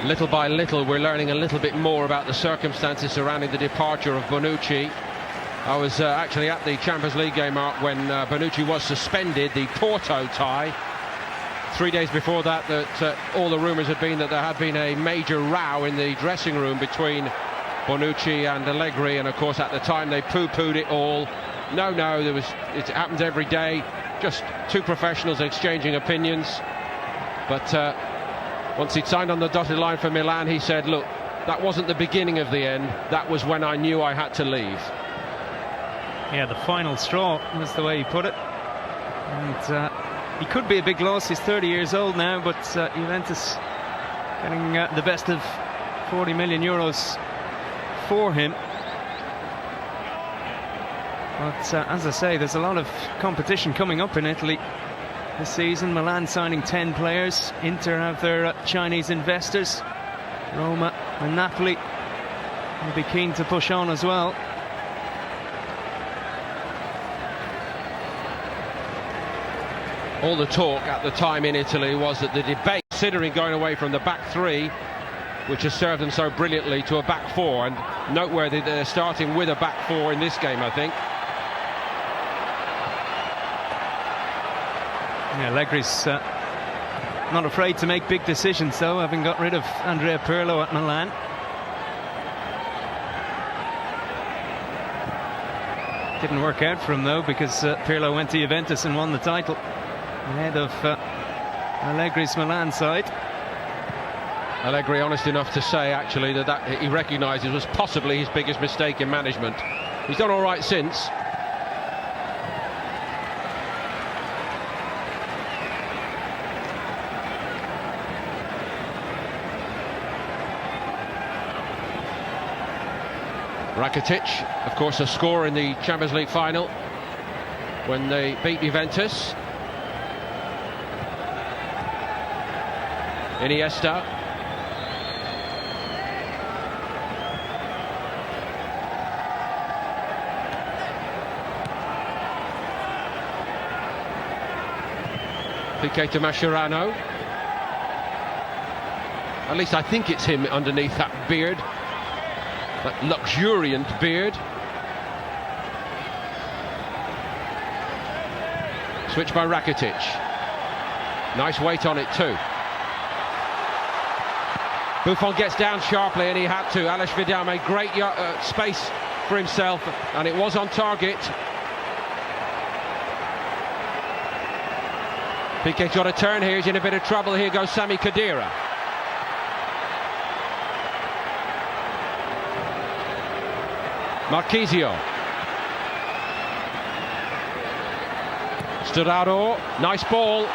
Little by little, we're learning a little bit more about the circumstances surrounding the departure of Bonucci. I was actually at the Champions League game, Mark, when Bonucci was suspended, the Porto tie. 3 days before that, all the rumours had been that there had been a major row in the dressing room between Bonucci and Allegri, and of course at the time they poo-pooed it all. No, it happens every day, just two professionals exchanging opinions. But once he'd signed on the dotted line for Milan, he said, look, that wasn't the beginning of the end, that was when I knew I had to leave. Yeah, the final straw was the way he put it. And he could be a big loss. He's 30 years old now, but Juventus getting the best of 40 million euros for him. But as I say, there's a lot of competition coming up in Italy this season. Milan signing 10 players. Inter have their Chinese investors. Roma and Napoli will be keen to push on as well. All the talk at the time in Italy was that the debate, considering going away from the back three, which has served them so brilliantly, to a back four, and noteworthy that they're starting with a back four in this game, I think. Yeah, Allegri's not afraid to make big decisions, though, having got rid of Andrea Pirlo at Milan. Didn't work out for him, though, because Pirlo went to Juventus and won the title ahead of Allegri's Milan side. Allegri honest enough to say, actually, that he recognises was possibly his biggest mistake in management. He's done all right since. Rakitic, of course, a scorer in the Champions League final when they beat Juventus. Iniesta. Piqué to Mascherano. At least I think it's him underneath that beard, that luxuriant beard. Switch by Rakitic. Nice weight on it too. Buffon gets down sharply, and he had to. Alex Vidal made great space for himself, and it was on target. Piqué's got a turn here, he's in a bit of trouble. Here goes Sami Khedira. Marchisio. Sturaro, nice ball.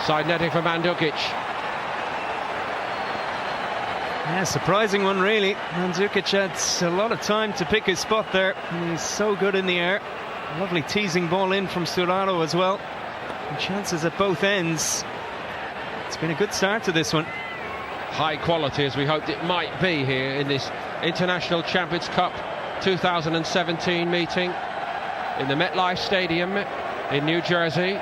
Side netting for Mandzukic. Yeah, surprising one really. Mandzukic had a lot of time to pick his spot there. He's so good in the air. Lovely teasing ball in from Sturaro as well. And chances at both ends. It's been a good start to this one. High quality, as we hoped it might be here in this International Champions Cup 2017 meeting in the MetLife Stadium in New Jersey.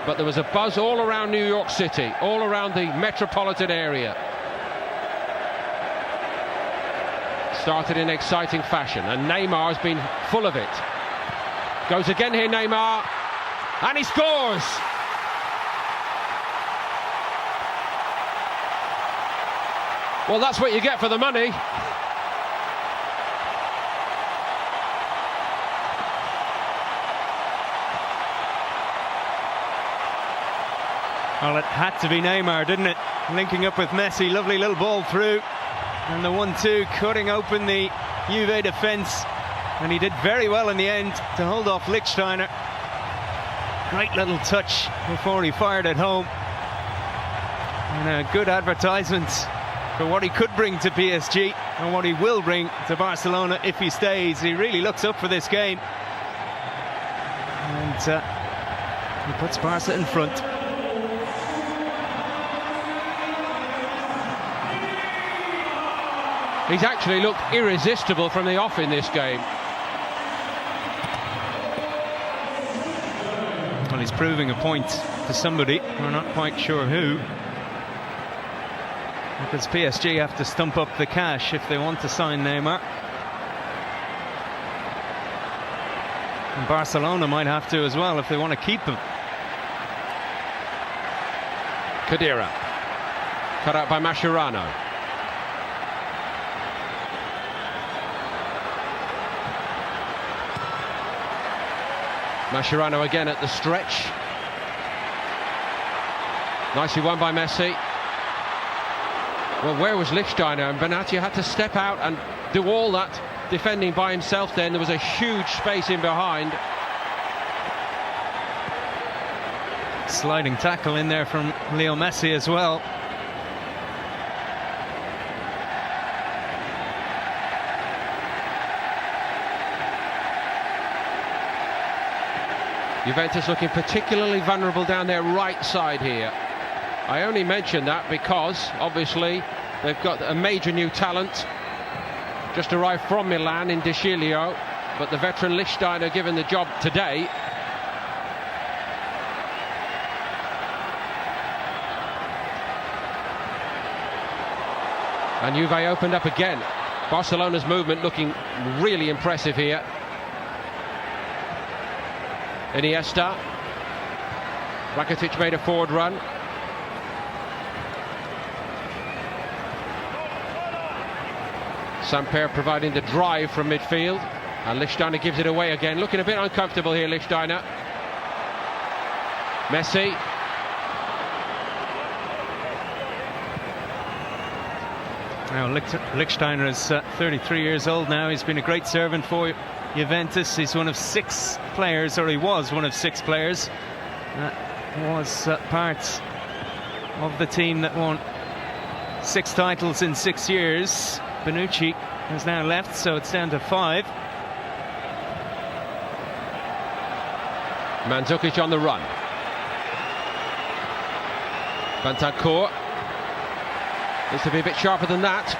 But there was a buzz all around New York City, all around the metropolitan area. Started in exciting fashion, and Neymar's been full of it. Goes again here, Neymar, and he scores! Well, that's what you get for the money. Well, it had to be Neymar, didn't it? Linking up with Messi, lovely little ball through. And the 1-2 cutting open the Juve defence. And he did very well in the end to hold off Lichtsteiner. Great little touch before he fired it home. And a good advertisement for what he could bring to PSG and what he will bring to Barcelona if he stays. He really looks up for this game. And he puts Barca in front. He's actually looked irresistible from the off in this game. Well, he's proving a point to somebody. We're not quite sure who. because PSG have to stump up the cash if they want to sign Neymar. And Barcelona might have to as well if they want to keep him. Khedira, cut out by Mascherano. Mascherano again at the stretch. Nicely won by Messi. Well, where was Lichtsteiner? And Benatia had to step out and do all that defending by himself then. There was a huge space in behind. Sliding tackle in there from Leo Messi as well. Juventus looking particularly vulnerable down their right side here. I only mention that because obviously they've got a major new talent just arrived from Milan in De Sciglio, but the veteran Lichtsteiner given the job today. And Juve opened up again. Barcelona's movement looking really impressive here. Iniesta. Rakitic made a forward run. Samper providing the drive from midfield. And Lichtsteiner gives it away again. Looking a bit uncomfortable here, Lichtsteiner. Messi. Now Lichtsteiner is 33 years old now. He's been a great servant for Juventus. He's one of 6 players, or he was one of 6 players that was part of the team that won 6 titles in 6 years. Bonucci has now left, so it's down to 5. Mandzukic on the run. Bentancur needs to be a bit sharper than that.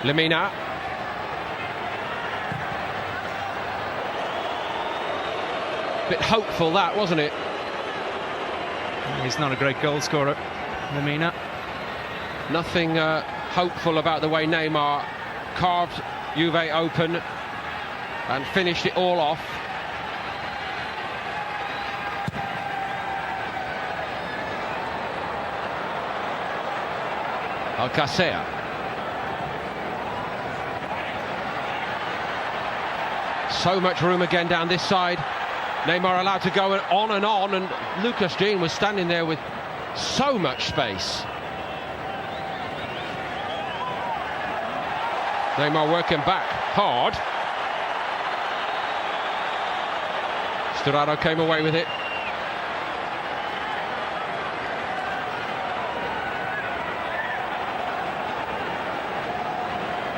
Lemina. Bit hopeful that, wasn't it? He's not a great goal scorer, Lemina. Nothing hopeful about the way Neymar carved Juve open and finished it all off. Alcácer. So much room again down this side. Neymar allowed to go on, and Lucas Digne was standing there with so much space. Neymar working back hard. Sturaro came away with it.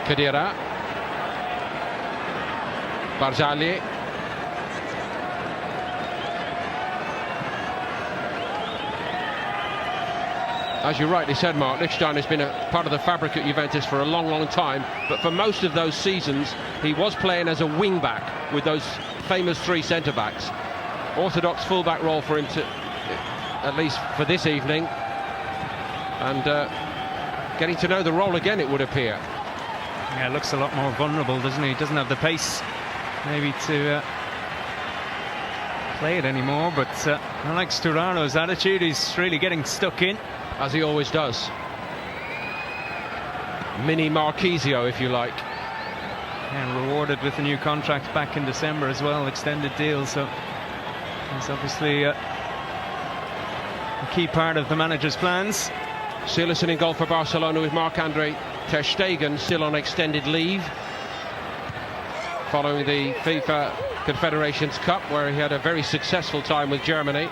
Khedira. Barzagli. As you rightly said, Mark, Lichtsteiner has been a part of the fabric at Juventus for a long time, but for most of those seasons he was playing as a wing-back with those famous 3 centre-backs. Orthodox full-back role for him, to, at least for this evening, and getting to know the role again, it would appear. Yeah, looks a lot more vulnerable, doesn't he? He doesn't have the pace maybe to play it anymore, but I like Sturaro's attitude. He's really getting stuck in, as he always does. Mini Marquisio, if you like. And rewarded with a new contract back in December as well, extended deal, so he's obviously a key part of the manager's plans. Silas in goal for Barcelona, with Marc-Andre ter Stegen still on extended leave following the FIFA Confederations Cup, where he had a very successful time with Germany.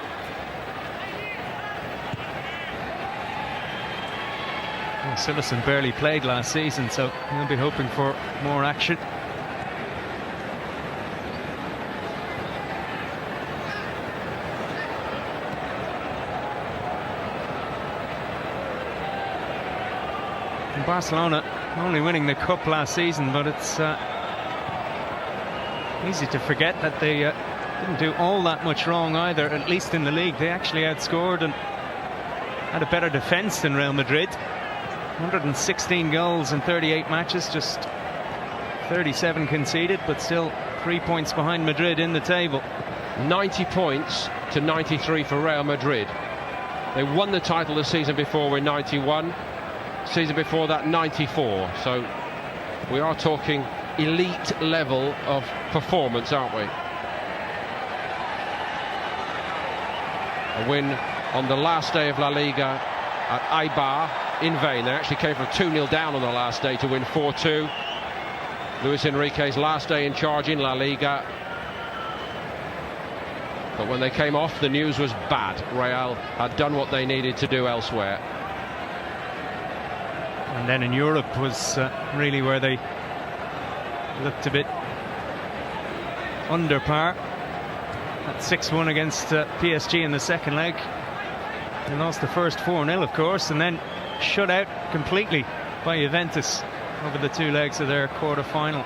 Well, Silas barely played last season, so he'll be hoping for more action. Barcelona only winning the cup last season, but it's easy to forget that they didn't do all that much wrong either, at least in the league. They actually outscored and had a better defence than Real Madrid. 116 goals in 38 matches, just 37 conceded, but still 3 points behind Madrid in the table. 90 points to 93 for Real Madrid. They won the title the season before with 91, season before that 94. So we are talking elite level of performance, aren't we? A win on the last day of La Liga at Eibar in vain. They actually came from 2-0 down on the last day to win 4-2. Luis Enrique's last day in charge in La Liga. But when they came off, the news was bad. Real had done what they needed to do elsewhere. And then in Europe was really where they looked a bit under par. At 6-1 against PSG in the second leg. They lost the first 4-0, of course, and then shut out completely by Juventus over the 2 legs of their quarter-final.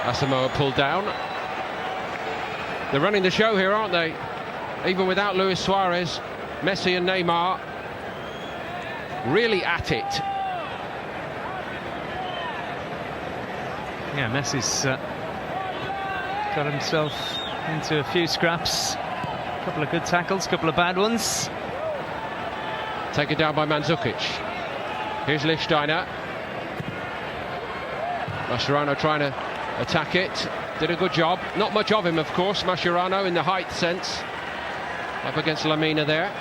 Asamoah pulled down. They're running the show here, aren't they? Even without Luis Suarez, Messi and Neymar really at it. Yeah, Messi's got himself into a few scraps. A couple of good tackles, a couple of bad ones. Taken down by Mandzukic. Here's Lichtsteiner. Mascherano trying to attack it. Did a good job. Not much of him, of course, Mascherano, in the height sense. Up against Lamina there.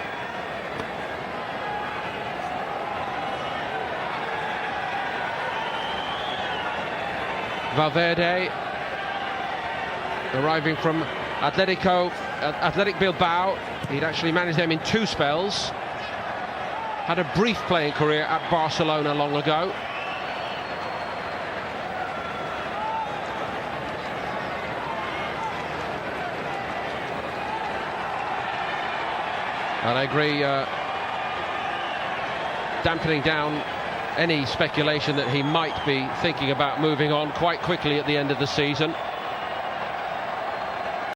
Valverde, arriving from Athletic Bilbao. He'd actually managed them in 2 spells. Had a brief playing career at Barcelona long ago. And I agree, dampening down any speculation that he might be thinking about moving on quite quickly at the end of the season.